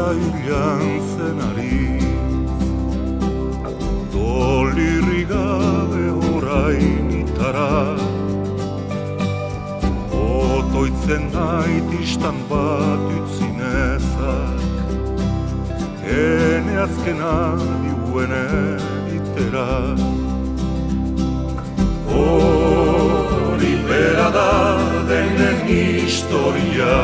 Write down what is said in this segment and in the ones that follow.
zailan zenari, dolirri gabe orain itara, otoitzen nait istan bat utzinezak, ene azkena diuen editera. Hori bera da denen historia,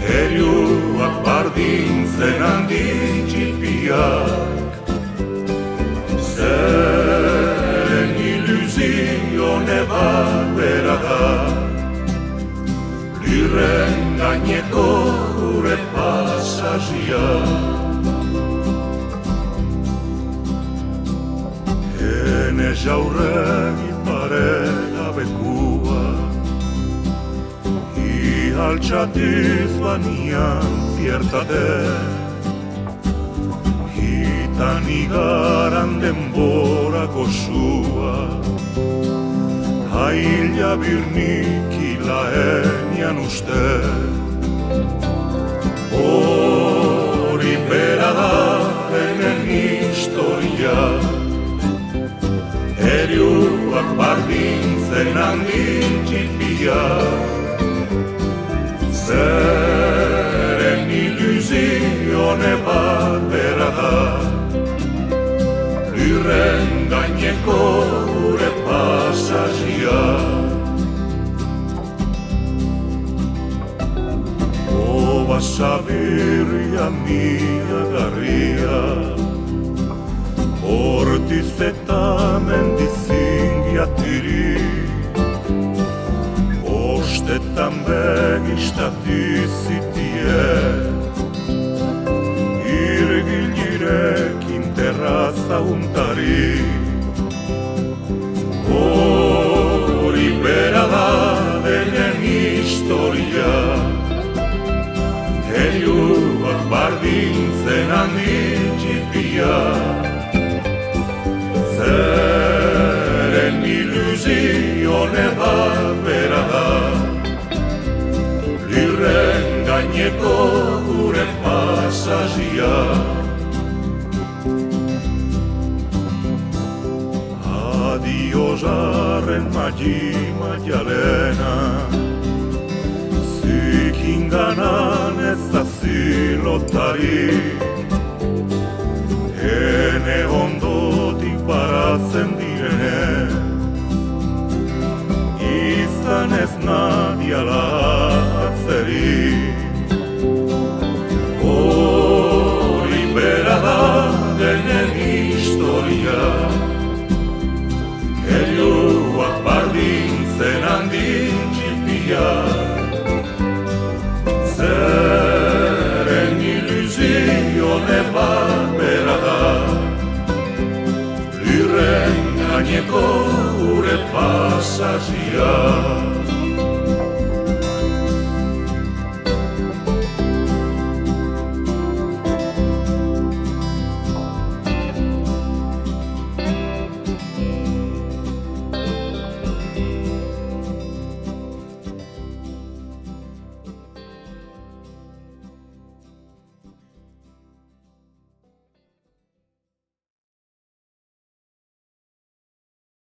heriuak bardintzen handi txipiak, zeren ilusione bat bera da, lirren gaineko gure pasazia. Ene jaurregi parela bekua, altxatiz banian ziertate, hitan igaran denborako sua, haila birnik ilaenian uste. Hori bera da denen historia, heriuak bardintzen handin txipiak, zeren ilusione bat bera da, lirren gaineko gure pasazia. Oba sabirria mia garria, hortiz eta mendizingiatiri, ostetan begistatizitie, irgilerekin terraza untari. Hori bera da denen historia, heriuak bardintzen handi txipia, zeren ilusione bat bera da, lirren gaineko gure pasazia. Adio zarren maialena, zikinganan ez da zilotari, ene ondotik baratzen direnez, izan ez nadiala atzeri. Hori bera da denen historia, heriuak bardintzen handin txipiak, zeren ilusione bat bera da, lirren gaineko gure pasazia.